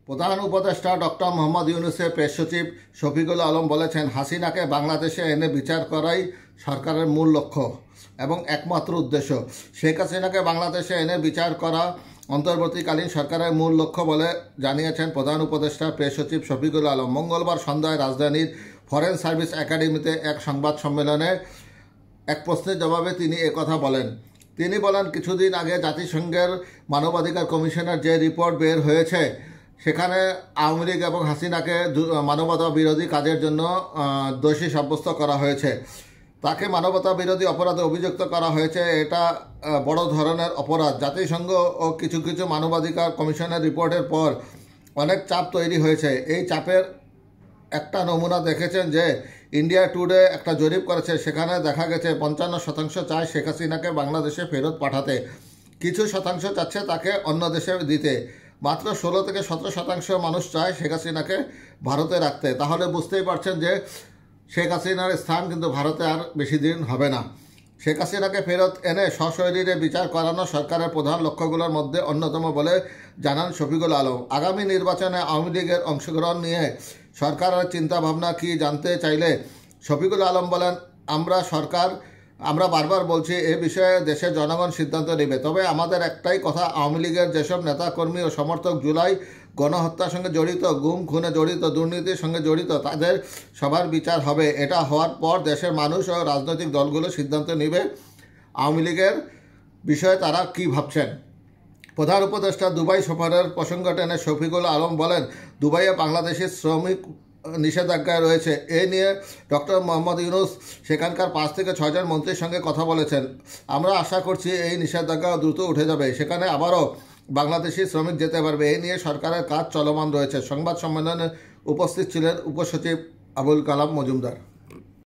প্রধান উপদেষ্টা doctor Mohammad ইউনূসের press সচিব শফিকুল আলম বলেছেন, হাসিনাকে বাংলাদেশে এনে বিচার করাই সরকারের মূল লক্ষ্য এবং একমাত্র উদ্দেশ্য। শেখ হাসিনাকে বাংলাদেশে এনে বিচার করা অন্তর্বর্তীকালীন সরকারের মূল লক্ষ্য বলে জানিয়েছেন প্রধান উপদেষ্টা প্রেস সচিব শফিকুল আলম। মঙ্গলবার সন্ধ্যায় রাজধানীর ফরেন সার্ভিস একাডেমিতে এক সংবাদ সম্মেলনে এক প্রশ্নের জবাবে তিনি একথা বলেন। তিনি বলেন, কিছুদিন আগে জাতিসংঘের মানবাধিকার কমিশনের যে রিপোর্ট বের হয়েছে সেখানে আওয়ামী লীগ এবং হাসিনাকে মানবতা বিরোধী কাজের জন্য দোষী সাব্যস্ত করা হয়েছে। তাকে মানবতা বিরোধী অপরাধে অভিযুক্ত করা হয়েছে। এটা বড় ধরনের অপরাধ। জাতিসংঘ ও কিছু কিছু মানবাধিকার কমিশনের রিপোর্টের পর অনেক চাপ তৈরি হয়েছে। এই চাপের একটা নমুনা দেখেছেন যে ইন্ডিয়া টুডে একটা জরিপ করেছে, সেখানে দেখা গেছে 55% চায় শেখ হাসিনাকে বাংলাদেশে ফেরত পাঠাতে, কিছু শতাংশ চাচ্ছে তাকে অন্য দেশে দিতে, মাত্র 16 থেকে 17% মানুষ চায় শেখ হাসিনাকে ভারতে রাখতে। তাহলে বুঝতেই পারছেন যে শেখ হাসিনার স্থান কিন্তু ভারতে আর বেশি দিন হবে না। শেখ হাসিনাকে ফেরত এনে সশরীরে বিচার করানো সরকারের প্রধান লক্ষ্যগুলোর মধ্যে অন্যতম বলে জানান শফিকুল আলম। আগামী নির্বাচনে আওয়ামী লীগের অংশগ্রহণ নিয়ে সরকারের চিন্তাভাবনা কি জানতে চাইলে শফিকুল আলম বলেন, আমরা বারবার বলছি এ বিষয়ে দেশের জনগণ সিদ্ধান্ত নেবে। তবে আমাদের একটাই কথা, আওয়ামী লীগের যেসব নেতাকর্মী ও সমর্থক জুলাই গণহত্যার সঙ্গে জড়িত, গুম খুনে জড়িত, দুর্নীতির সঙ্গে জড়িত, তাদের সবার বিচার হবে। এটা হওয়ার পর দেশের মানুষ ও রাজনৈতিক দলগুলো সিদ্ধান্ত নেবে আওয়ামী লীগের বিষয়ে তারা কী ভাবছেন। প্রধান উপদেষ্টা দুবাই সফরের প্রসঙ্গ টেনে শফিকুল আলম বলেন, দুবাইয়ে বাংলাদেশি শ্রমিক নিষেধাজ্ঞায় রয়েছে। এ নিয়ে ডক্টর মোহাম্মদ ইউনূস সেখানকার 5 থেকে 6 জন মন্ত্রীর সঙ্গে কথা বলেছেন। আমরা আশা করছি এই নিষেধাজ্ঞা দ্রুত উঠে যাবে, সেখানে আবারও বাংলাদেশি শ্রমিক যেতে পারবে। এই নিয়ে সরকারের কাজ চলমান রয়েছে। সংবাদ সম্মেলনে উপস্থিত ছিলেন উপসচিব আবুল কালাম মজুমদার।